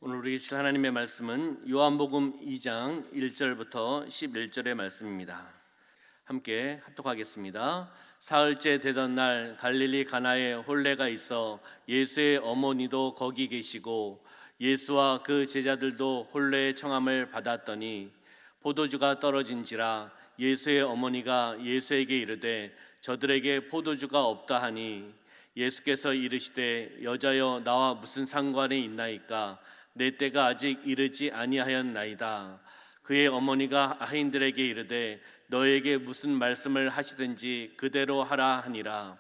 오늘 우리 주실 하나님의 말씀은 요한복음 2장 1절부터 11절의 말씀입니다. 함께 합독하겠습니다. 사흘째 되던 날 갈릴리 가나에 혼례가 있어 예수의 어머니도 거기 계시고 예수와 그 제자들도 혼례의 청함을 받았더니 포도주가 떨어진지라 예수의 어머니가 예수에게 이르되 저들에게 포도주가 없다 하니 예수께서 이르시되 여자여 나와 무슨 상관이 있나이까 내 때가 아직 이르지 아니하였나이다. 그의 어머니가 하인들에게 이르되 너에게 무슨 말씀을 하시든지 그대로 하라 하니라.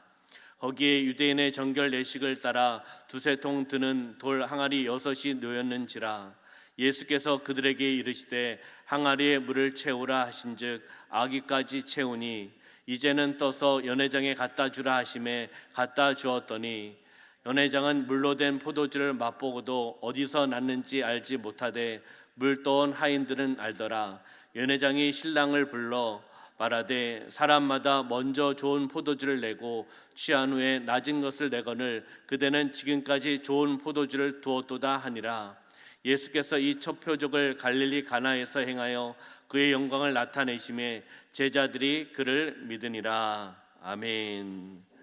거기에 유대인의 정결 예식을 따라 두세 통 드는 돌 항아리 6이 놓였는지라. 예수께서 그들에게 이르시되 항아리에 물을 채우라 하신즉 아기까지 채우니 이제는 떠서 연회장에 갖다 주라 하심에 갖다 주었더니 연회장은 물로 된 포도주를 맛보고도 어디서 났는지 알지 못하되 물 떠온 하인들은 알더라. 연회장이 신랑을 불러 말하되 사람마다 먼저 좋은 포도주를 내고 취한 후에 낮은 것을 내거늘 그대는 지금까지 좋은 포도주를 두었도다 하니라. 예수께서 이 첫 표적을 갈릴리 가나에서 행하여 그의 영광을 나타내심에 제자들이 그를 믿으니라. 아멘.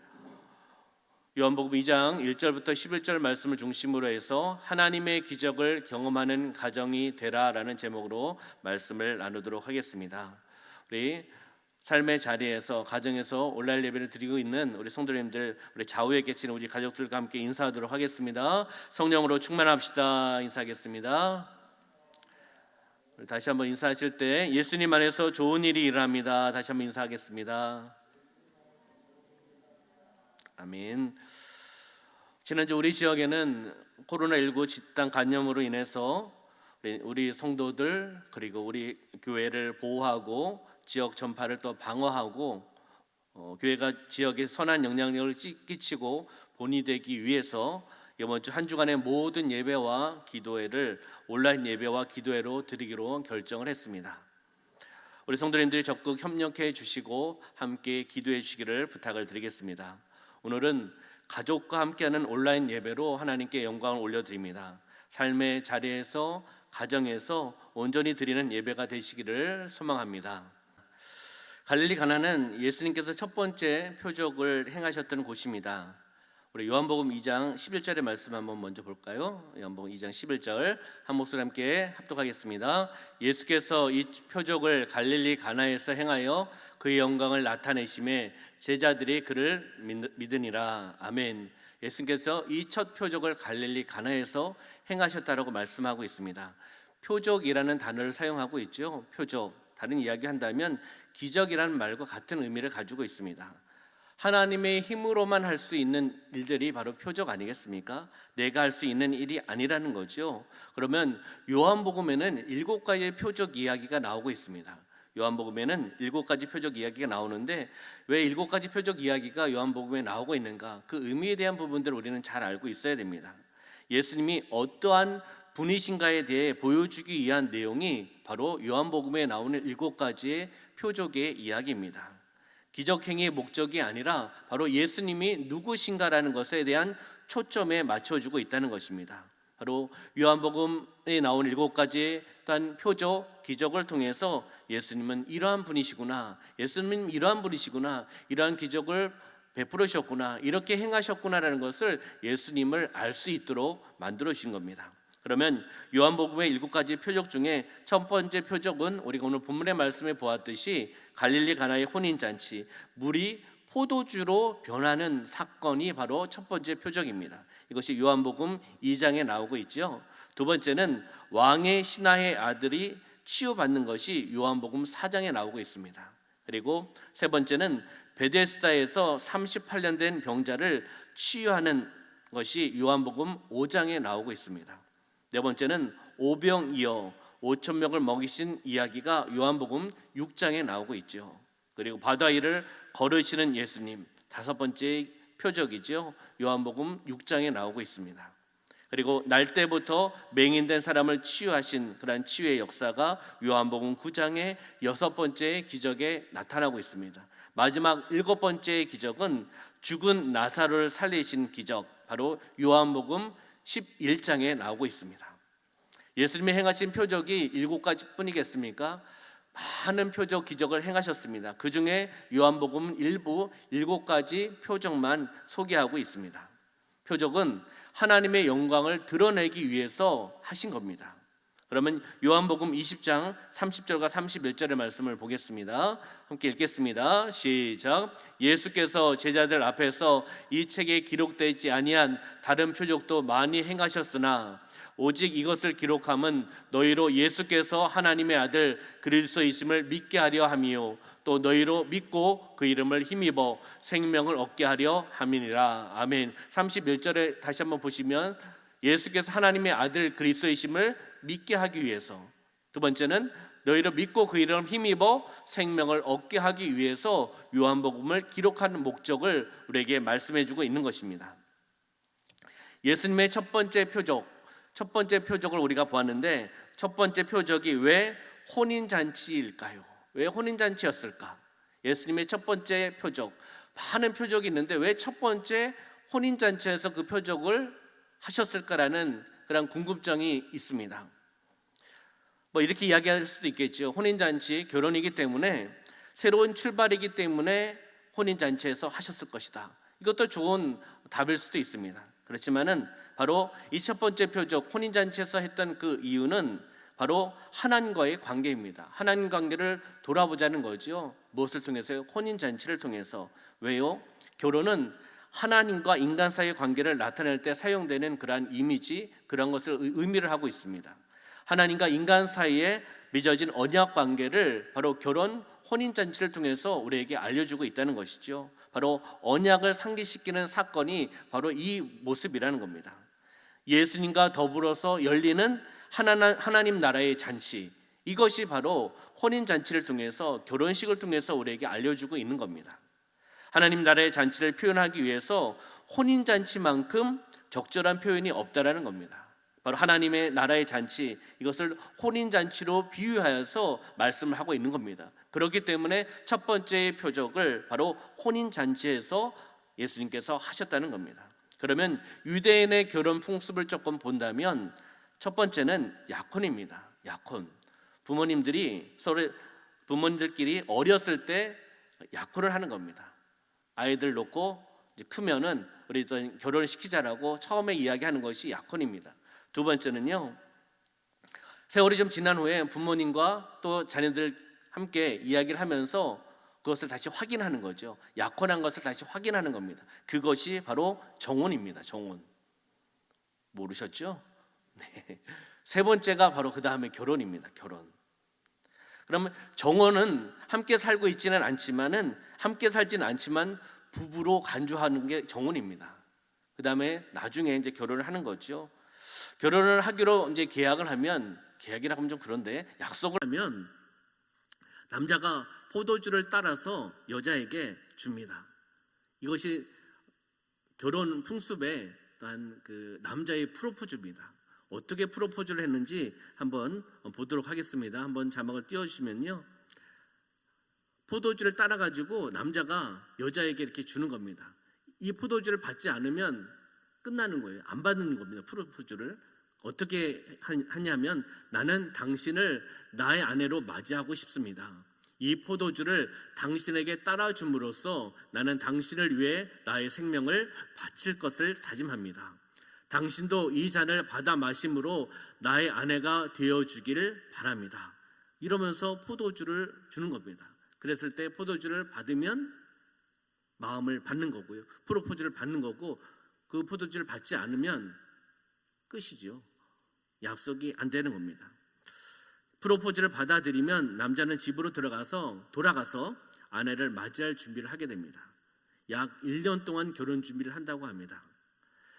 요한복음 2장 1절부터 11절 말씀을 중심으로 해서 하나님의 기적을 경험하는 가정이 되라라는 제목으로 말씀을 나누도록 하겠습니다. 우리 삶의 자리에서 가정에서 온라인 예배를 드리고 있는 우리 성도님들, 우리 좌우에 계시는 우리 가족들과 함께 인사하도록 하겠습니다. 성령으로 충만합시다. 인사하겠습니다. 다시 한번 인사하실 때 예수님 안에서 좋은 일이 일어납니다. 다시 한번 인사하겠습니다. 아멘. 지난주 우리 지역에는 코로나19 집단 감염으로 인해서 우리 성도들 그리고 우리 교회를 보호하고 지역 전파를 또 방어하고 교회가 지역에 선한 영향력을 끼치고 본이 되기 위해서 이번 주 한 주간의 모든 예배와 기도회를 온라인 예배와 기도회로 드리기로 결정을 했습니다. 우리 성도님들이 적극 협력해 주시고 함께 기도해 주시기를 부탁을 드리겠습니다. 오늘은 가족과 함께하는 온라인 예배로 하나님께 영광을 올려드립니다. 삶의 자리에서 가정에서 온전히 드리는 예배가 되시기를 소망합니다. 갈릴리 가나는 예수님께서 첫 번째 표적을 행하셨던 곳입니다. 우리 요한복음 2장 11절의 말씀 한번 먼저 볼까요? 요한복음 2장 11절 한 목소리 함께 합독하겠습니다. 예수께서 이 표적을 갈릴리 가나에서 행하여 그의 영광을 나타내심에 제자들이 그를 믿으니라. 아멘. 예수님께서 이 첫 표적을 갈릴리 가나에서 행하셨다라고 말씀하고 있습니다. 표적이라는 단어를 사용하고 있죠. 표적, 다른 이야기 한다면 기적이라는 말과 같은 의미를 가지고 있습니다. 하나님의 힘으로만 할 수 있는 일들이 바로 표적 아니겠습니까? 내가 할 수 있는 일이 아니라는 거죠. 그러면 요한복음에는 7가지의 표적 이야기가 나오고 있습니다. 요한복음에는 7가지 표적 이야기가 나오는데 왜 7가지 표적 이야기가 요한복음에 나오고 있는가? 그 의미에 대한 부분들을 우리는 잘 알고 있어야 됩니다. 예수님이 어떠한 분이신가에 대해 보여주기 위한 내용이 바로 요한복음에 나오는 7가지의 표적의 이야기입니다. 기적행위의 목적이 아니라 바로 예수님이 누구신가라는 것에 대한 초점에 맞춰주고 있다는 것입니다. 바로 요한복음에 나온 7가지의 또한 표적, 기적을 통해서 예수님은 이러한 분이시구나, 예수님은 이러한 분이시구나, 이러한 기적을 베풀으셨구나, 이렇게 행하셨구나라는 것을 예수님을 알 수 있도록 만들어 주신 겁니다. 그러면 요한복음의 7가지 표적 중에 첫 번째 표적은 우리가 오늘 본문의 말씀에 보았듯이 갈릴리 가나의 혼인잔치, 물이 포도주로 변하는 사건이 바로 첫 번째 표적입니다. 이것이 요한복음 2장에 나오고 있죠. 두 번째는 왕의 신하의 아들이 치유받는 것이 요한복음 4장에 나오고 있습니다. 그리고 세 번째는 베데스다에서 38년 된 병자를 치유하는 것이 요한복음 5장에 나오고 있습니다. 네 번째는 오병이어 5천 명을 먹이신 이야기가 요한복음 6장에 나오고 있죠. 그리고 바다 위를 걸으시는 예수님, 다섯 번째 표적이죠. 요한복음 6장에 나오고 있습니다. 그리고 날 때부터 맹인된 사람을 치유하신 그러한 치유의 역사가 요한복음 9장의 6번째 기적에 나타나고 있습니다. 마지막 7번째 기적은 죽은 나사로를 살리신 기적, 바로 요한복음 11장에 나오고 있습니다. 예수님이 행하신 표적이 7가지 뿐이겠습니까? 많은 표적 기적을 행하셨습니다. 그 중에 요한복음은 일부 7가지 표적만 소개하고 있습니다. 표적은 하나님의 영광을 드러내기 위해서 하신 겁니다. 그러면 요한복음 20장 30절과 31절의 말씀을 보겠습니다. 함께 읽겠습니다. 시작. 예수께서 제자들 앞에서 이 책에 기록되지 아니한 다른 표적도 많이 행하셨으나 오직 이것을 기록함은 너희로 예수께서 하나님의 아들 그리스도이심을 믿게 하려 함이요 또 너희로 믿고 그 이름을 힘입어 생명을 얻게 하려 함이니라. 아멘. 31절에 다시 한번 보시면 예수께서 하나님의 아들 그리스도이심을 믿게 하기 위해서, 두 번째는 너희로 믿고 그 이름을 힘입어 생명을 얻게 하기 위해서 요한복음을 기록하는 목적을 우리에게 말씀해 주고 있는 것입니다. 예수님의 첫 번째 표적을 우리가 보았는데, 첫 번째 표적이 왜 혼인잔치일까요? 왜 혼인잔치였을까? 예수님의 첫 번째 표적, 많은 표적이 있는데 왜 첫 번째 혼인잔치에서 그 표적을 하셨을까라는 그런 궁금증이 있습니다. 이렇게 이야기할 수도 있겠죠. 혼인잔치, 결혼이기 때문에, 새로운 출발이기 때문에 혼인잔치에서 하셨을 것이다. 이것도 좋은 답일 수도 있습니다. 그렇지만은 바로 이 첫 번째 표적, 혼인잔치에서 했던 그 이유는 바로 하나님과의 관계입니다. 하나님 관계를 돌아보자는 거죠. 무엇을 통해서요? 혼인잔치를 통해서. 왜요? 결혼은 하나님과 인간 사이의 관계를 나타낼 때 사용되는 그러한 이미지, 그런 것을 의미를 하고 있습니다. 하나님과 인간 사이에 맺어진 언약 관계를 바로 결혼, 혼인잔치를 통해서 우리에게 알려주고 있다는 것이죠. 바로 언약을 상기시키는 사건이 바로 이 모습이라는 겁니다. 예수님과 더불어서 열리는 하나님 나라의 잔치, 이것이 바로 혼인잔치를 통해서, 결혼식을 통해서 우리에게 알려주고 있는 겁니다. 하나님 나라의 잔치를 표현하기 위해서 혼인잔치만큼 적절한 표현이 없다라는 겁니다. 바로 하나님의 나라의 잔치, 이것을 혼인잔치로 비유하여서 말씀을 하고 있는 겁니다. 그렇기 때문에 첫 번째 표적을 바로 혼인잔치에서 예수님께서 하셨다는 겁니다. 그러면 유대인의 결혼 풍습을 조금 본다면 첫 번째는 약혼입니다. 약혼. 부모님들끼리 어렸을 때 약혼을 하는 겁니다. 아이들 놓고 이제 크면은 우리 결혼을 시키자라고 처음에 이야기하는 것이 약혼입니다. 두 번째는요, 세월이 좀 지난 후에 부모님과 또 자녀들 함께 이야기를 하면서 그것을 다시 확인하는 거죠. 약혼한 것을 다시 확인하는 겁니다. 그것이 바로 정혼입니다. 정혼. 모르셨죠? 네. 세 번째가 바로 그 다음에 결혼입니다. 결혼. 그러면 정혼은 함께 살고 있지는 않지만 부부로 간주하는 게 정혼입니다. 그 다음에 나중에 이제 결혼을 하는 거죠. 결혼을 하기로 이제 계약이라고 하면 좀 그런데, 약속을 하면 남자가 포도주를 따라서 여자에게 줍니다. 이것이 결혼 풍습의 또한 그 남자의 프로포즈입니다. 어떻게 프로포즈를 했는지 한번 보도록 하겠습니다. 한번 자막을 띄워주시면요, 포도주를 따라가지고 남자가 여자에게 이렇게 주는 겁니다. 이 포도주를 받지 않으면 끝나는 거예요. 안 받는 겁니다. 프로포즈를 어떻게 하냐면, 나는 당신을 나의 아내로 맞이하고 싶습니다. 이 포도주를 당신에게 따라줌으로써 나는 당신을 위해 나의 생명을 바칠 것을 다짐합니다. 당신도 이 잔을 받아 마심으로 나의 아내가 되어주기를 바랍니다. 이러면서 포도주를 주는 겁니다. 그랬을 때 포도주를 받으면 마음을 받는 거고요, 프로포즈를 받는 거고, 그 포도주를 받지 않으면 끝이죠. 약속이 안 되는 겁니다. 프로포즈를 받아들이면 남자는 집으로 돌아가서 아내를 맞이할 준비를 하게 됩니다. 약 1년 동안 결혼 준비를 한다고 합니다.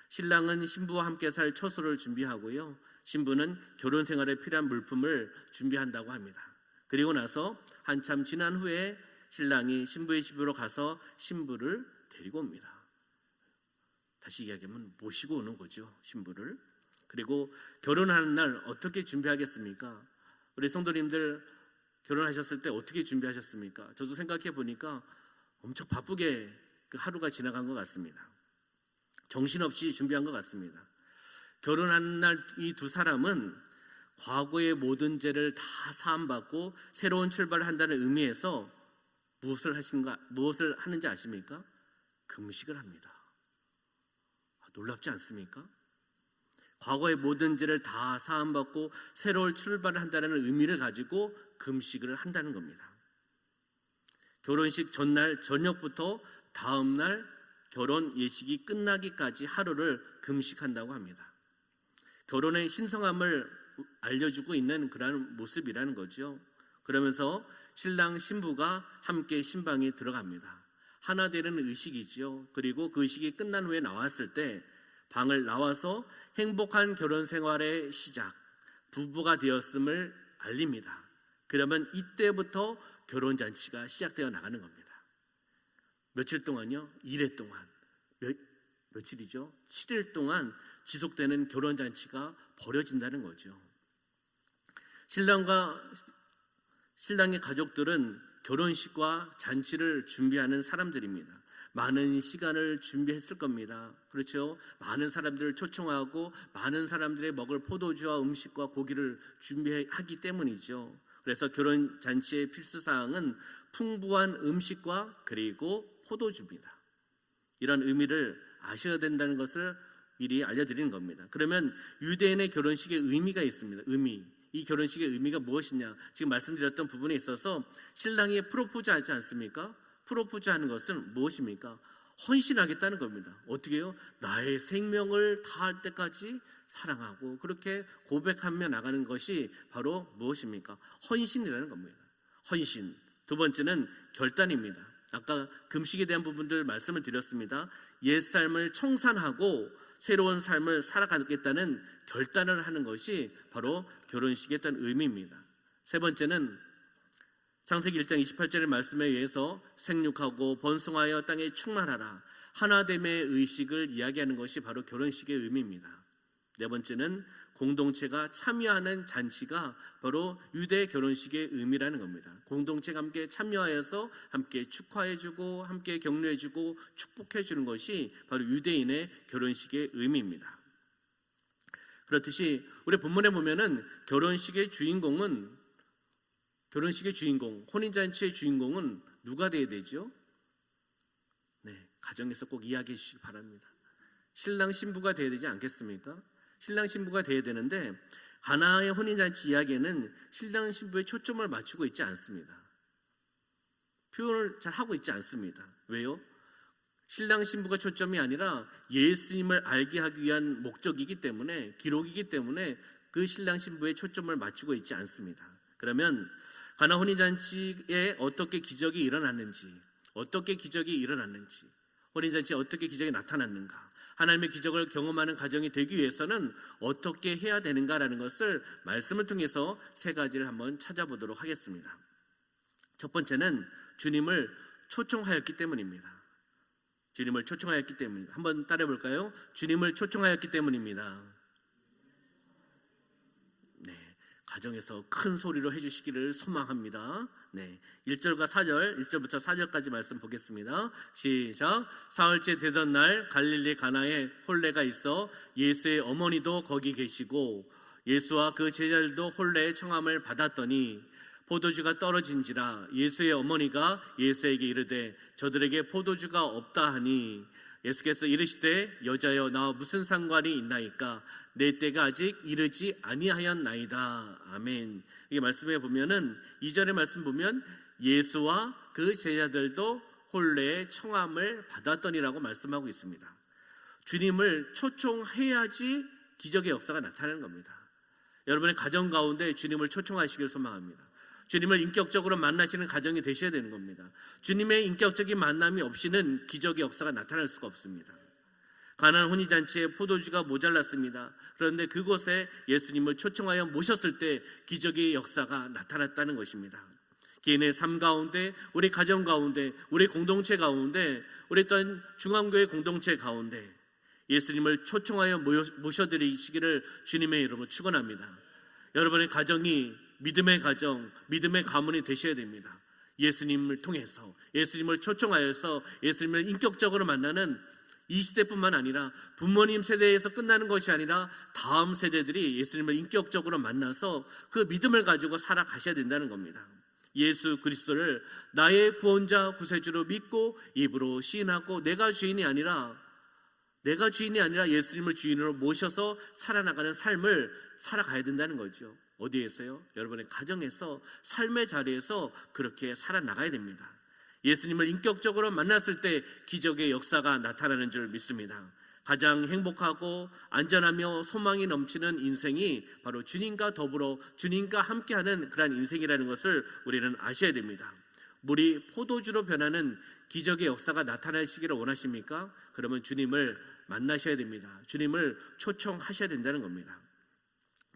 신랑은 신부와 함께 살 처소를 준비하고요, 신부는 결혼 생활에 필요한 물품을 준비한다고 합니다. 그리고 나서 한참 지난 후에 신랑이 신부의 집으로 가서 신부를 데리고 옵니다. 다시 이야기하면 모시고 오는 거죠, 신부를. 그리고 결혼하는 날 어떻게 준비하겠습니까? 우리 성도님들 결혼하셨을 때 어떻게 준비하셨습니까? 저도 생각해 보니까 엄청 바쁘게 그 하루가 지나간 것 같습니다. 정신없이 준비한 것 같습니다. 결혼하는 날 이 두 사람은 과거의 모든 죄를 다 사함받고 새로운 출발을 한다는 의미에서 무엇을 하는지 아십니까? 금식을 합니다. 놀랍지 않습니까? 과거의 모든 죄를 다 사함받고 새로운 출발을 한다는 의미를 가지고 금식을 한다는 겁니다. 결혼식 전날 저녁부터 다음날 결혼 예식이 끝나기까지 하루를 금식한다고 합니다. 결혼의 신성함을 알려주고 있는 그러한 모습이라는 거죠. 그러면서 신랑 신부가 함께 신방에 들어갑니다. 하나 되는 의식이지요. 그리고 그 의식이 끝난 후에 나왔을 때 방을 나와서 행복한 결혼 생활의 시작, 부부가 되었음을 알립니다. 그러면 이때부터 결혼잔치가 시작되어 나가는 겁니다. 며칠 동안요? 1회 동안. 며칠이죠? 7일 동안 지속되는 결혼잔치가 벌어진다는 거죠. 신랑의 가족들은 결혼식과 잔치를 준비하는 사람들입니다. 많은 시간을 준비했을 겁니다. 그렇죠? 많은 사람들을 초청하고 많은 사람들의 먹을 포도주와 음식과 고기를 준비하기 때문이죠. 그래서 결혼잔치의 필수사항은 풍부한 음식과 그리고 포도주입니다. 이런 의미를 아셔야 된다는 것을 미리 알려드리는 겁니다. 그러면 유대인의 결혼식의 의미가 있습니다. 이 결혼식의 의미가 무엇이냐? 지금 말씀드렸던 부분에 있어서 신랑이 프로포즈하지 않습니까? 프로포즈하는 것은 무엇입니까? 헌신하겠다는 겁니다. 어떻게 해요? 나의 생명을 다할 때까지 사랑하고 그렇게 고백하며 나가는 것이 바로 무엇입니까? 헌신이라는 겁니다. 헌신. 두 번째는 결단입니다. 아까 금식에 대한 부분들 말씀을 드렸습니다. 옛 삶을 청산하고 새로운 삶을 살아가겠다는 결단을 하는 것이 바로 결혼식의 어떤 의미입니다. 세 번째는 창세기 1장 28절의 말씀에 의해서 생육하고 번성하여 땅에 충만하라, 하나됨의 의식을 이야기하는 것이 바로 결혼식의 의미입니다. 네 번째는 공동체가 참여하는 잔치가 바로 유대 결혼식의 의미라는 겁니다. 공동체가 함께 참여하여서 함께 축하해주고 함께 격려해주고 축복해주는 것이 바로 유대인의 결혼식의 의미입니다. 그렇듯이 우리 본문에 보면은 결혼식의 주인공, 혼인잔치의 주인공은 누가 되어야 되죠? 네, 가정에서 꼭 이야기해 주시기 바랍니다. 신랑 신부가 되어야 되지 않겠습니까? 신랑 신부가 되어야 되는데 가나의 혼인잔치 이야기에는 신랑 신부의 초점을 맞추고 있지 않습니다. 표현을 잘 하고 있지 않습니다. 왜요? 신랑 신부가 초점이 아니라 예수님을 알게 하기 위한 목적이기 때문에, 기록이기 때문에 그 신랑 신부의 초점을 맞추고 있지 않습니다. 그러면 가나 혼인잔치에 어떻게 기적이 일어났는지, 혼인잔치에 어떻게 기적이 나타났는가, 하나님의 기적을 경험하는 가정이 되기 위해서는 어떻게 해야 되는가라는 것을 말씀을 통해서 세 가지를 한번 찾아보도록 하겠습니다. 첫 번째는 주님을 초청하였기 때문입니다. 한번 따라해 볼까요? 주님을 초청하였기 때문입니다. 네, 가정에서 큰 소리로 해주시기를 소망합니다. 네, 1절부터 4절까지 말씀 보겠습니다. 시작. 사흘째 되던 날 갈릴리 가나에 혼례가 있어 예수의 어머니도 거기 계시고 예수와 그 제자들도 혼례의 청함을 받았더니 포도주가 떨어진지라 예수의 어머니가 예수에게 이르되 저들에게 포도주가 없다 하니 예수께서 이르시되 여자여 나와 무슨 상관이 있나이까 내 때가 아직 이르지 아니하였나이다. 아멘. 이 말씀에 보면은 2절의 말씀 보면 예수와 그 제자들도 혼례의 청함을 받았더니라고 말씀하고 있습니다. 주님을 초청해야지 기적의 역사가 나타나는 겁니다. 여러분의 가정 가운데 주님을 초청하시길 소망합니다. 주님을 인격적으로 만나시는 가정이 되셔야 되는 겁니다. 주님의 인격적인 만남이 없이는 기적의 역사가 나타날 수가 없습니다. 가나안 혼인잔치에 포도주가 모자랐습니다. 그런데 그곳에 예수님을 초청하여 모셨을 때 기적의 역사가 나타났다는 것입니다. 개인의 삶 가운데, 우리 가정 가운데, 우리 공동체 가운데, 우리 또한 중앙교회 공동체 가운데 예수님을 초청하여 모셔드리시기를 주님의 이름으로 축원합니다. 여러분의 가정이 믿음의 가정, 믿음의 가문이 되셔야 됩니다. 예수님을 통해서, 예수님을 초청하여서 예수님을 인격적으로 만나는 이 시대뿐만 아니라 부모님 세대에서 끝나는 것이 아니라 다음 세대들이 예수님을 인격적으로 만나서 그 믿음을 가지고 살아가셔야 된다는 겁니다. 예수 그리스도를 나의 구원자 구세주로 믿고 입으로 시인하고 내가 주인이 아니라 예수님을 주인으로 모셔서 살아나가는 삶을 살아가야 된다는 거죠. 어디에서요? 여러분의 가정에서, 삶의 자리에서 그렇게 살아나가야 됩니다. 예수님을 인격적으로 만났을 때 기적의 역사가 나타나는 줄 믿습니다. 가장 행복하고 안전하며 소망이 넘치는 인생이 바로 주님과 더불어 주님과 함께하는 그러한 인생이라는 것을 우리는 아셔야 됩니다. 물이 포도주로 변하는 기적의 역사가 나타나시기를 원하십니까? 그러면 주님을 만나셔야 됩니다. 주님을 초청하셔야 된다는 겁니다.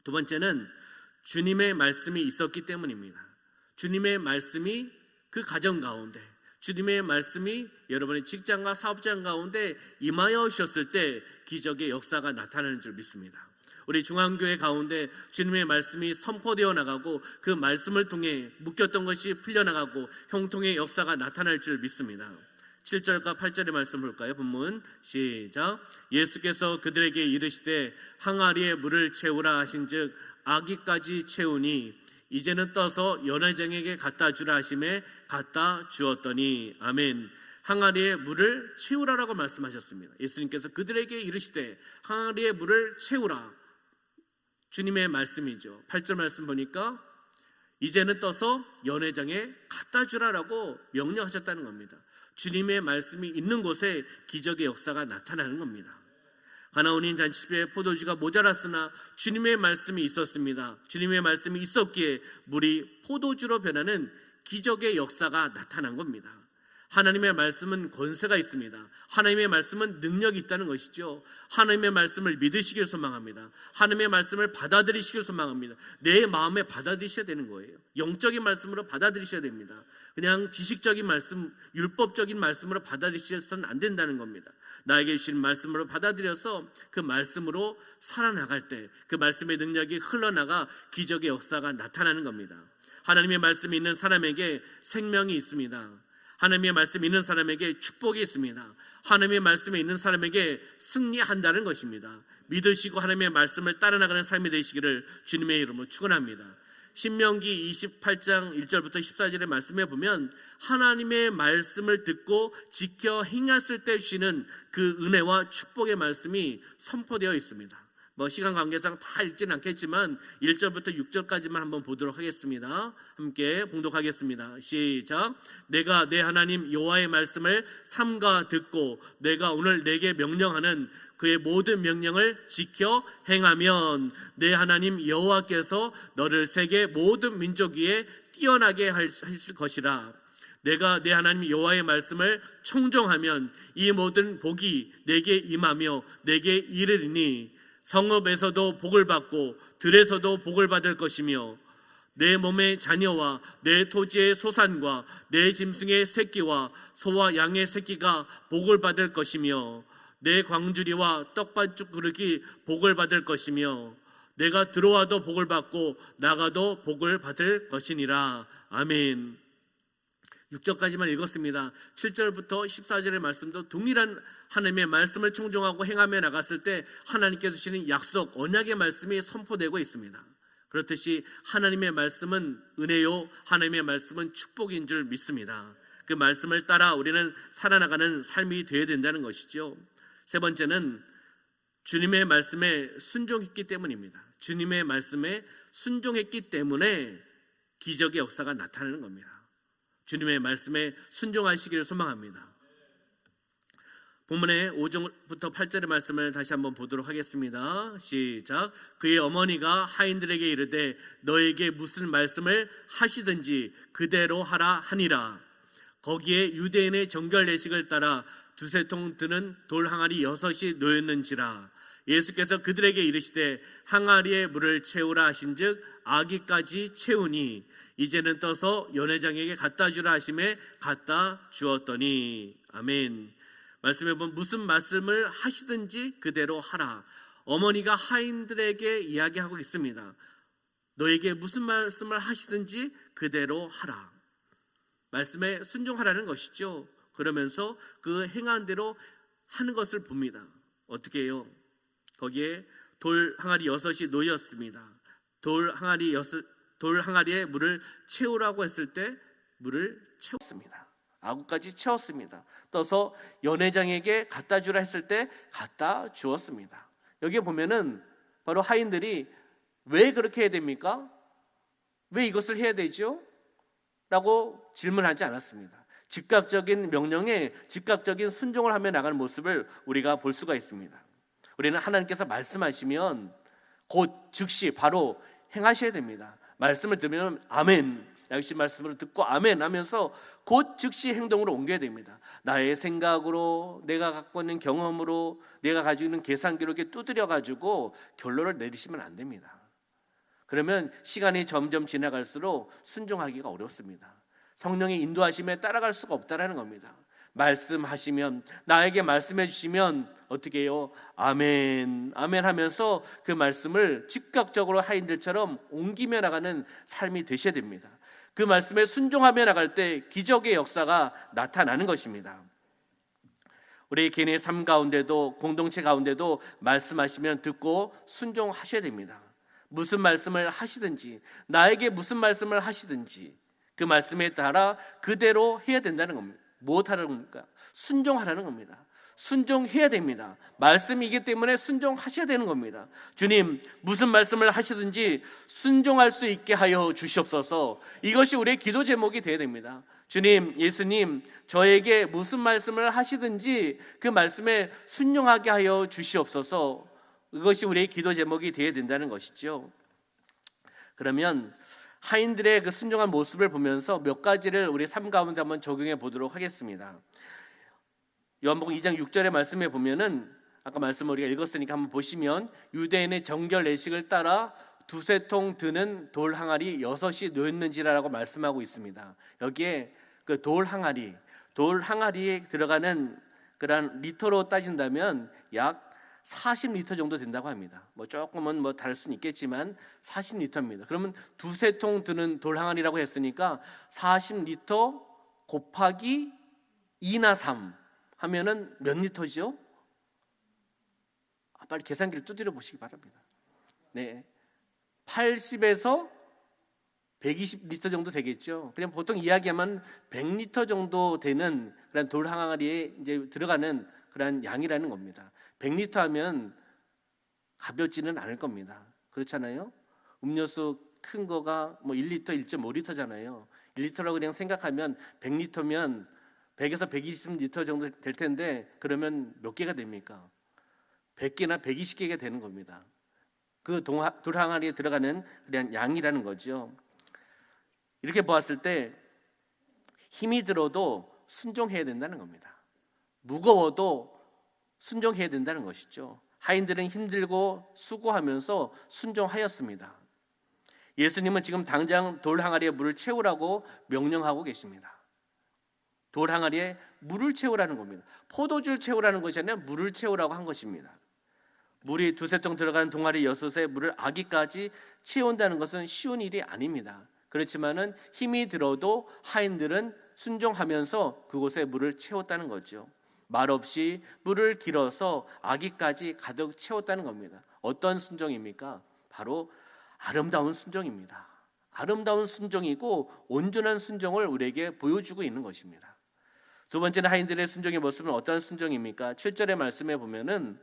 두 번째는 주님의 말씀이 있었기 때문입니다. 주님의 말씀이 그 가정 가운데, 주님의 말씀이 여러분의 직장과 사업장 가운데 임하여 오셨을 때 기적의 역사가 나타나는 줄 믿습니다. 우리 중앙교회 가운데 주님의 말씀이 선포되어 나가고 그 말씀을 통해 묶였던 것이 풀려나가고 형통의 역사가 나타날 줄 믿습니다. 7절과 8절의 말씀 볼까요? 본문 시작. 예수께서 그들에게 이르시되 항아리에 물을 채우라 하신즉 아기까지 채우니 이제는 떠서 연회장에게 갖다 주라 하심에 갖다 주었더니 아멘. 항아리에 물을 채우라라고 말씀하셨습니다. 예수님께서 그들에게 이르시되 항아리에 물을 채우라. 주님의 말씀이죠. 8절 말씀 보니까 이제는 떠서 연회장에 갖다 주라라고 명령하셨다는 겁니다. 주님의 말씀이 있는 곳에 기적의 역사가 나타나는 겁니다. 가나온인 잔치집에 포도주가 모자랐으나 주님의 말씀이 있었습니다. 주님의 말씀이 있었기에 물이 포도주로 변하는 기적의 역사가 나타난 겁니다. 하나님의 말씀은 권세가 있습니다. 하나님의 말씀은 능력이 있다는 것이죠. 하나님의 말씀을 믿으시길 소망합니다. 하나님의 말씀을 받아들이시길 소망합니다. 내 마음에 받아들이셔야 되는 거예요. 영적인 말씀으로 받아들이셔야 됩니다. 그냥 지식적인 말씀, 율법적인 말씀으로 받아들이셔서는 안 된다는 겁니다. 나에게 주신 말씀으로 받아들여서 그 말씀으로 살아나갈 때 그 말씀의 능력이 흘러나가 기적의 역사가 나타나는 겁니다. 하나님의 말씀이 있는 사람에게 생명이 있습니다. 하나님의 말씀이 있는 사람에게 축복이 있습니다. 하나님의 말씀이 있는 사람에게 승리한다는 것입니다. 믿으시고 하나님의 말씀을 따라나가는 삶이 되시기를 주님의 이름으로 축원합니다. 신명기 28장 1절부터 14절의 말씀에 보면 하나님의 말씀을 듣고 지켜 행했을 때 주시는 그 은혜와 축복의 말씀이 선포되어 있습니다. 시간 관계상 다 읽지는 않겠지만 1절부터 6절까지만 한번 보도록 하겠습니다. 함께 봉독하겠습니다. 시작. 내가 내 하나님 여호와의 말씀을 삼가 듣고 내가 오늘 내게 명령하는 그의 모든 명령을 지켜 행하면 내 하나님 여호와께서 너를 세계 모든 민족 위에 뛰어나게 하실 것이라. 내가 내 하나님 여호와의 말씀을 청종하면 이 모든 복이 내게 임하며 내게 이르리니 성읍에서도 복을 받고 들에서도 복을 받을 것이며 내 몸의 자녀와 내 토지의 소산과 내 짐승의 새끼와 소와 양의 새끼가 복을 받을 것이며 내 광주리와 떡반죽 그릇이 복을 받을 것이며 내가 들어와도 복을 받고 나가도 복을 받을 것이니라. 아멘. 6절까지만 읽었습니다. 7절부터 14절의 말씀도 동일한 하나님의 말씀을 청종하고 행하며 나갔을 때 하나님께서 주시는 약속, 언약의 말씀이 선포되고 있습니다. 그렇듯이 하나님의 말씀은 은혜요, 하나님의 말씀은 축복인 줄 믿습니다. 그 말씀을 따라 우리는 살아나가는 삶이 되어야 된다는 것이죠. 세 번째는 주님의 말씀에 순종했기 때문입니다. 주님의 말씀에 순종했기 때문에 기적의 역사가 나타나는 겁니다. 주님의 말씀에 순종하시기를 소망합니다. 본문의 5절부터 8절의 말씀을 다시 한번 보도록 하겠습니다. 시작. 그의 어머니가 하인들에게 이르되 너에게 무슨 말씀을 하시든지 그대로 하라 하니라. 거기에 유대인의 정결 예식을 따라 두세 통 드는 돌 항아리 6이 놓였는지라. 예수께서 그들에게 이르시되 항아리에 물을 채우라 하신즉 아기까지 채우니 이제는 떠서 연회장에게 갖다 주라 하심에 갖다 주었더니 아멘. 말씀해 보면 무슨 말씀을 하시든지 그대로 하라. 어머니가 하인들에게 이야기하고 있습니다. 너에게 무슨 말씀을 하시든지 그대로 하라. 말씀에 순종하라는 것이죠. 그러면서 그 행한 대로 하는 것을 봅니다. 어떻게 해요? 거기에 돌 항아리 6이 놓였습니다. 돌 항아리에 물을 채우라고 했을 때 물을 채웠습니다. 아구까지 채웠습니다. 떠서 연회장에게 갖다 주라 했을 때 갖다 주었습니다. 여기에 보면은 바로 하인들이 왜 그렇게 해야 됩니까? 왜 이것을 해야 되죠? 라고 질문하지 않았습니다. 즉각적인 명령에 즉각적인 순종을 하며 나가는 모습을 우리가 볼 수가 있습니다. 우리는 하나님께서 말씀하시면 곧 즉시 바로 행하셔야 됩니다. 말씀을 들으면 아멘, 역시 말씀을 듣고 아멘 하면서 곧 즉시 행동으로 옮겨야 됩니다. 나의 생각으로, 내가 갖고 있는 경험으로, 내가 가지고 있는 계산기로 이렇게 두드려가지고 결론을 내리시면 안 됩니다. 그러면 시간이 점점 지나갈수록 순종하기가 어렵습니다. 성령의 인도하심에 따라갈 수가 없다는 겁니다. 말씀하시면, 나에게 말씀해 주시면 어떻게 해요? 아멘, 아멘 하면서 그 말씀을 즉각적으로 하인들처럼 옮기며 나가는 삶이 되셔야 됩니다. 그 말씀에 순종하며 나갈 때 기적의 역사가 나타나는 것입니다. 우리 개인의 삶 가운데도, 공동체 가운데도 말씀하시면 듣고 순종하셔야 됩니다. 무슨 말씀을 하시든지, 나에게 무슨 말씀을 하시든지 그 말씀에 따라 그대로 해야 된다는 겁니다. 무엇하라는 겁니까? 순종하라는 겁니다. 순종해야 됩니다. 말씀이기 때문에 순종하셔야 되는 겁니다. 주님, 무슨 말씀을 하시든지 순종할 수 있게 하여 주시옵소서. 이것이 우리의 기도 제목이 되어야 됩니다. 주님, 예수님, 저에게 무슨 말씀을 하시든지 그 말씀에 순종하게 하여 주시옵소서. 이것이 우리의 기도 제목이 되어야 된다는 것이죠. 그러면 하인들의 그 순종한 모습을 보면서 몇 가지를 우리 삶 가운데 한번 적용해 보도록 하겠습니다. 요한복음 2장 6절의 말씀에 보면은 아까 말씀을 우리가 읽었으니까 한번 보시면 유대인의 정결 예식을 따라 두세 통 드는 돌 항아리 6이 놓였는지라고 말씀하고 있습니다. 여기에 그 돌 항아리에 들어가는 그런 리터로 따진다면 약 40리터 정도 된다고 합니다. 조금은 다를 수는 있겠지만 40리터입니다. 그러면 두세 통 드는 돌 항아리라고 했으니까 40리터 곱하기 2나 3 하면은 몇 리터죠? 빨리 계산기를 두드려 보시기 바랍니다. 네, 80에서 120리터 정도 되겠죠. 그냥 보통 이야기하면 100리터 정도 되는 그런 돌 항아리에 이제 들어가는 그런 양이라는 겁니다. 100리터 하면 가볍지는 않을 겁니다. 그렇잖아요? 음료수 큰 거가 1리터, 1.5리터잖아요. 1리터라고 그냥 생각하면 100리터면 100에서 120리터 정도 될 텐데 그러면 몇 개가 됩니까? 100개나 120개가 되는 겁니다. 그 돌 항아리에 들어가는 그냥 양이라는 거죠. 이렇게 보았을 때 힘이 들어도 순종해야 된다는 겁니다. 무거워도 순종해야 된다는 것이죠. 하인들은 힘들고 수고하면서 순종하였습니다. 예수님은 지금 당장 돌 항아리에 물을 채우라고 명령하고 계십니다. 돌 항아리에 물을 채우라는 겁니다. 포도주를 채우라는 것이 아니라 물을 채우라고 한 것입니다. 물이 두세 통 들어간 동아리 6에 물을 아기까지 채운다는 것은 쉬운 일이 아닙니다. 그렇지만은 힘이 들어도 하인들은 순종하면서 그곳에 물을 채웠다는 거죠. 말없이 물을 길어서 아기까지 가득 채웠다는 겁니다. 어떤 순종입니까? 바로 아름다운 순종입니다. 아름다운 순종이고 온전한 순종을 우리에게 보여주고 있는 것입니다. 두 번째는 하인들의 순종의 모습은 어떤 순종입니까? 7절의 말씀에 보면은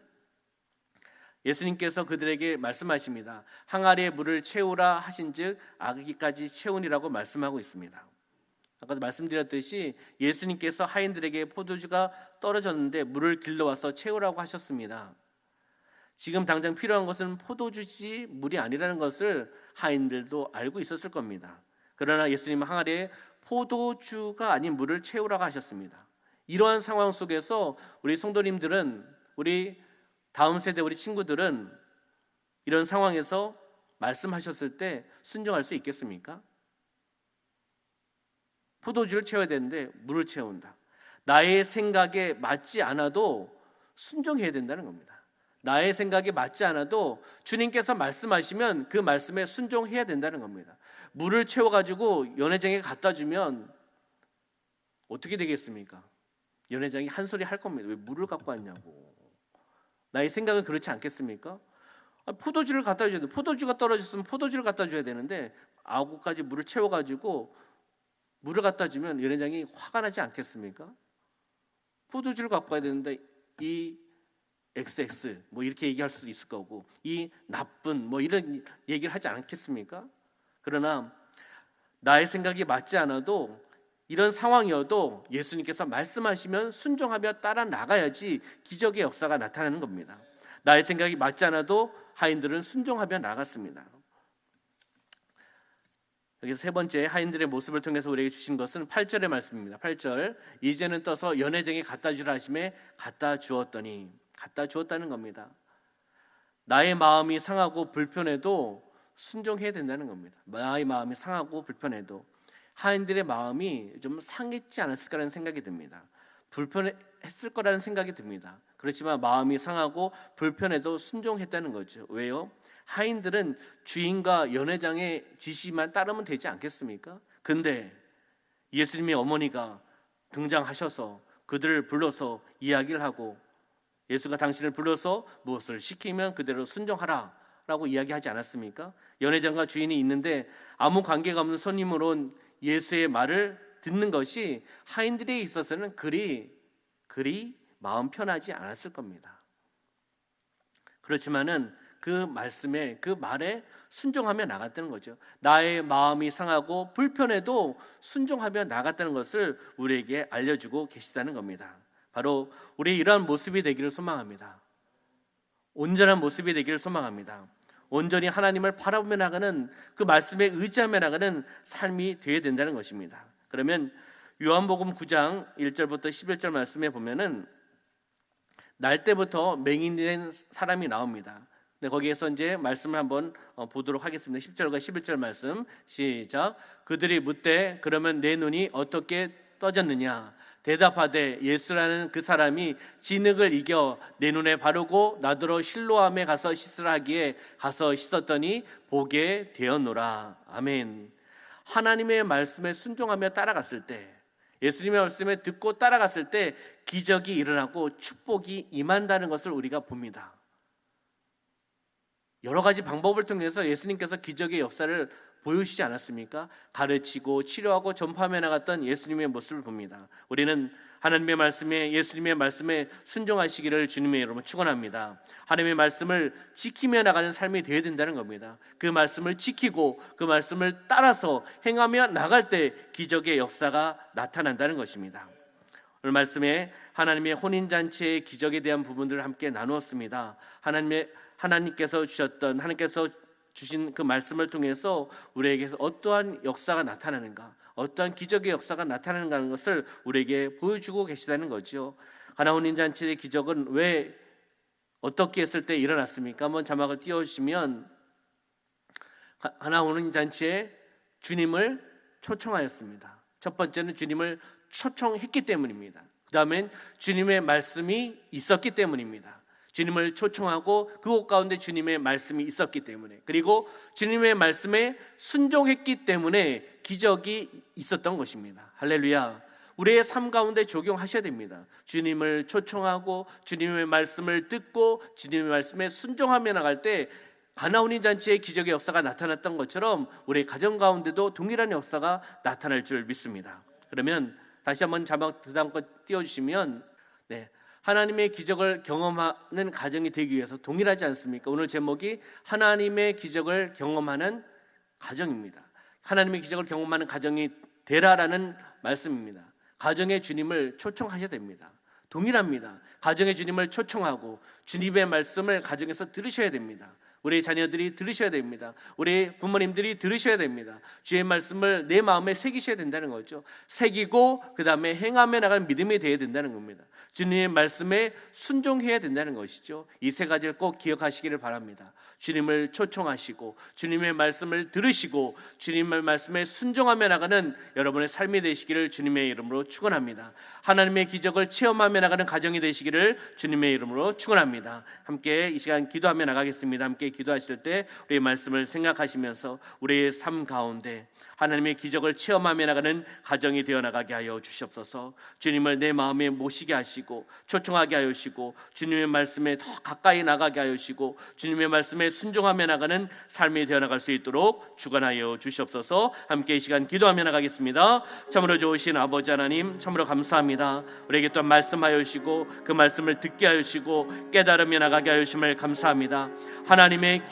예수님께서 그들에게 말씀하십니다. 항아리에 물을 채우라 하신즉 아기까지 채우니라고 말씀하고 있습니다. 아까도 말씀드렸듯이 예수님께서 하인들에게 포도주가 떨어졌는데 물을 길러와서 채우라고 하셨습니다. 지금 당장 필요한 것은 포도주지 물이 아니라는 것을 하인들도 알고 있었을 겁니다. 그러나 예수님은 항아리에 포도주가 아닌 물을 채우라고 하셨습니다. 이러한 상황 속에서 우리 성도님들은, 우리 다음 세대 우리 친구들은 이런 상황에서 말씀하셨을 때 순종할 수 있겠습니까? 포도주를 채워야 되는데 물을 채운다. 나의 생각에 맞지 않아도 순종해야 된다는 겁니다. 나의 생각에 맞지 않아도 주님께서 말씀하시면 그 말씀에 순종해야 된다는 겁니다. 물을 채워가지고 연회장에 갖다 주면 어떻게 되겠습니까? 연회장이 한 소리 할 겁니다. 왜 물을 갖고 왔냐고. 나의 생각은 그렇지 않겠습니까? 포도주를 갖다 줘야 돼. 포도주가 떨어졌으면 포도주를 갖다 줘야 되는데 아구까지 물을 채워가지고 물을 갖다 주면 연회장이 화가 나지 않겠습니까? 포도주를 갖고 와야 되는데 이 XX 뭐 이렇게 얘기할 수도 있을 거고, 이 나쁜 뭐 이런 얘기를 하지 않겠습니까? 그러나 나의 생각이 맞지 않아도 이런 상황이어도 예수님께서 말씀하시면 순종하며 따라 나가야지 기적의 역사가 나타나는 겁니다. 나의 생각이 맞지 않아도 하인들은 순종하며 나갔습니다. 여기서 세 번째 하인들의 모습을 통해서 우리에게 주신 것은 8절의 말씀입니다. 8절, 이제는 떠서 연회장에 갖다 주라 하심에 갖다 주었더니, 갖다 주었다는 겁니다. 나의 마음이 상하고 불편해도 순종해야 된다는 겁니다. 나의 마음이 상하고 불편해도. 하인들의 마음이 좀 상했지 않았을까라는 생각이 듭니다. 불편했을 거라는 생각이 듭니다. 그렇지만 마음이 상하고 불편해도 순종했다는 거죠. 왜요? 하인들은 주인과 연회장의 지시만 따르면 되지 않겠습니까? 근데 예수님의 어머니가 등장하셔서 그들을 불러서 이야기를 하고, 예수가 당신을 불러서 무엇을 시키면 그대로 순종하라 라고 이야기하지 않았습니까? 연회장과 주인이 있는데 아무 관계가 없는 손님으로 온 예수의 말을 듣는 것이 하인들에 있어서는 그리 마음 편하지 않았을 겁니다. 그렇지만은 그 말씀에, 그 말에 순종하며 나갔다는 거죠. 나의 마음이 상하고 불편해도 순종하며 나갔다는 것을 우리에게 알려주고 계시다는 겁니다. 바로 우리의 이러한 모습이 되기를 소망합니다. 온전한 모습이 되기를 소망합니다. 온전히 하나님을 바라보며 나가는, 그 말씀에 의지하며 나가는 삶이 되어야 된다는 것입니다. 그러면 요한복음 9장 1절부터 11절 말씀에 보면은 날 때부터 맹인된 사람이 나옵니다. 네, 거기에서 이제 말씀을 한번 보도록 하겠습니다. 10절과 11절 말씀 시작. 그들이 묻되 그러면 내 눈이 어떻게 떠졌느냐? 대답하되 예수라는 그 사람이 진흙을 이겨 내 눈에 바르고 나더러 실로암에 가서 씻으라 하기에 가서 씻었더니 보게 되었노라. 아멘. 하나님의 말씀에 순종하며 따라갔을 때, 예수님의 말씀에 듣고 따라갔을 때 기적이 일어나고 축복이 임한다는 것을 우리가 봅니다. 여러 가지 방법을 통해서 예수님께서 기적의 역사를 보여주시지 않았습니까? 가르치고 치료하고 전파하며 나갔던 예수님의 모습을 봅니다. 우리는 하나님의 말씀에, 예수님의 말씀에 순종하시기를 주님의 이름으로 축원합니다. 하나님의 말씀을 지키며 나가는 삶이 되어야 된다는 겁니다. 그 말씀을 지키고 그 말씀을 따라서 행하며 나갈 때 기적의 역사가 나타난다는 것입니다. 오늘 말씀에 하나님의 혼인잔치의 기적에 대한 부분들을 함께 나누었습니다. 하나님께서 주신 그 말씀을 통해서 우리에게서 어떠한 역사가 나타나는가, 어떠한 기적의 역사가 나타나는가 하는 것을 우리에게 보여주고 계시다는 거죠. 가나 혼인잔치의 기적은 왜, 어떻게 했을 때 일어났습니까? 한번 자막을 띄워주시면, 가나 혼인잔치에 주님을 초청하였습니다. 첫 번째는 주님을 초청했기 때문입니다. 그 다음엔 주님의 말씀이 있었기 때문입니다. 주님을 초청하고 그곳 가운데 주님의 말씀이 있었기 때문에, 그리고 주님의 말씀에 순종했기 때문에 기적이 있었던 것입니다. 할렐루야. 우리의 삶 가운데 적용하셔야 됩니다. 주님을 초청하고 주님의 말씀을 듣고 주님의 말씀에 순종하며 나갈 때 가나 혼인잔치의 기적의 역사가 나타났던 것처럼 우리의 가정 가운데도 동일한 역사가 나타날 줄 믿습니다. 그러면 다시 한번 자막 다음 거 띄워주시면, 네, 하나님의 기적을 경험하는 가정이 되기 위해서 동일하지 않습니까? 오늘 제목이 하나님의 기적을 경험하는 가정입니다. 하나님의 기적을 경험하는 가정이 되라라는 말씀입니다. 가정의 주님을 초청하셔야 됩니다. 동일합니다. 가정의 주님을 초청하고 주님의 말씀을 가정에서 들으셔야 됩니다. 우리 자녀들이 들으셔야 됩니다. 우리 부모님들이 들으셔야 됩니다. 주의 말씀을 내 마음에 새기셔야 된다는 거죠. 새기고 그 다음에 행하며 나가는 믿음이 되어야 된다는 겁니다. 주님의 말씀에 순종해야 된다는 것이죠. 이 세 가지를 꼭 기억하시기를 바랍니다. 주님을 초청하시고 주님의 말씀을 들으시고 주님의 말씀에 순종하며 나가는 여러분의 삶이 되시기를 주님의 이름으로 축원합니다. 하나님의 기적을 체험하며 나가는 가정이 되시기를 주님의 이름으로 축원합니다. 함께 이 시간 기도하며 나가겠습니다. 함께 기도하실 때 우리의 말씀을 생각하시면서 우리의 삶 가운데 하나님의 기적을 체험하며 나가는 가정이 되어 나가게 하여 주시옵소서. 주님을 내 마음에 모시게 하시고 초청하게 하여 주시고 주님의 말씀에 더 가까이 나가게 하여 주시고 주님의 말씀에 순종하며 나가는 삶이 되어 나갈 수 있도록 주관하여 주시옵소서. 함께 이 시간 기도하며 나가겠습니다. 참으로 좋으신 아버지 하나님, 참으로 감사합니다. 우리에게 또한 말씀하여 주시고 그 말씀을 듣게 하여 주시고 깨달으며 나가게 하여 주심을 감사합니다. 하나님의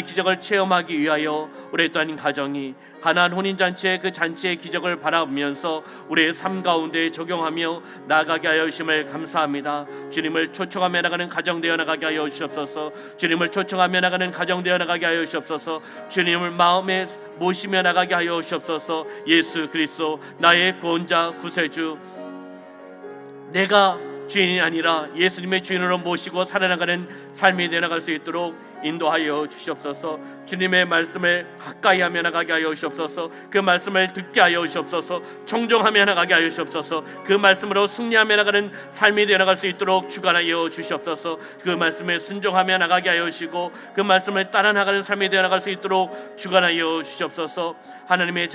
기적을 체험하기 위하여 우리 또한 가정이 가나안 혼인잔치의 그 잔치의 기적을 바라보면서 우리의 삶 가운데 적용하며 나아가게 하여 주심을 감사합니다. 주님을 초청하며 나가는 가정 되어 나가게 하여 주시옵소서. 주님을 초청하며 나가는 가정 되어 나가게 하여 주시옵소서. 주님을 마음에 모시며 나가게 하여 주시옵소서. 예수 그리스도 나의 구원자 구세주, 내가 주인이 아니라 예수님의 주인으로 모시고 살아나가는 삶이 되어나갈 수 있도록 인도하여 주시옵소서. 주님의 말씀을 가까이 하며 나가게 하여 주시옵소서. 그 말씀을 듣게 하여 주시옵소서. 청종하며 나가게 하여 주시옵소서. 그 말씀으로 승리하며 나가는 삶이 되어나갈 수 있도록 주관하여 주시옵소서. 그 말씀에 순종하며 나가게 하여 주시고 그 말씀을 따라 나가는 삶이 되어나갈 수 있도록 주관하여 주시옵소서. 하나님을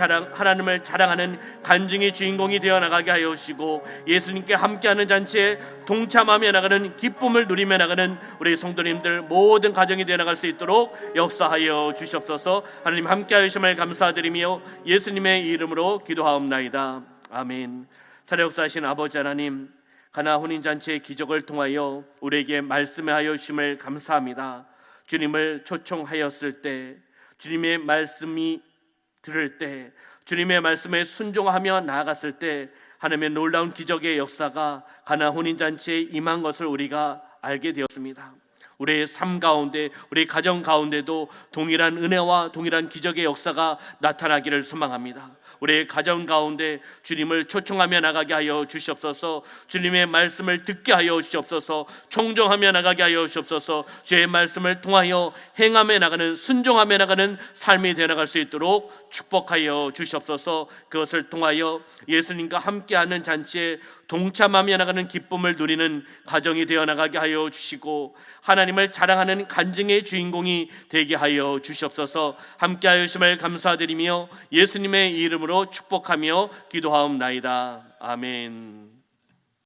자랑하는 간증의 주인공이 되어 나가게 하여 주시고 예수님께 함께하는 잔치에 동참하며 나가는 기쁨을 누리며 나가는 우리 성도님들 모든 가정이 되어 나갈 수 있도록 역사하여 주시옵소서. 하나님 함께하여 주심을 감사드리며 예수님의 이름으로 기도하옵나이다. 아멘. 살아 역사하신 아버지 하나님, 가나 혼인잔치의 기적을 통하여 우리에게 말씀하여 주심을 감사합니다. 주님을 초청하였을 때, 주님의 말씀이 들을 때, 주님의 말씀에 순종하며 나아갔을 때 하나님의 놀라운 기적의 역사가 가나 혼인잔치에 임한 것을 우리가 알게 되었습니다. 우리의 삶 가운데, 우리 가정 가운데도 동일한 은혜와 동일한 기적의 역사가 나타나기를 소망합니다. 우리의 가정 가운데 주님을 초청하며 나가게 하여 주시옵소서. 주님의 말씀을 듣게 하여 주시옵소서. 청종하며 나가게 하여 주시옵소서. 주의 말씀을 통하여 행하며 나가는, 순종하며 나가는 삶이 되어나갈 수 있도록 축복하여 주시옵소서. 그것을 통하여 예수님과 함께하는 잔치에 동참하며 나가는 기쁨을 누리는 가정이 되어나가게 하여 주시고 하나님을 자랑하는 간증의 주인공이 되게 하여 주시옵소서. 함께하여 주심을 감사드리며 예수님의 이름으로 축복하며 기도하옵나이다. 아멘.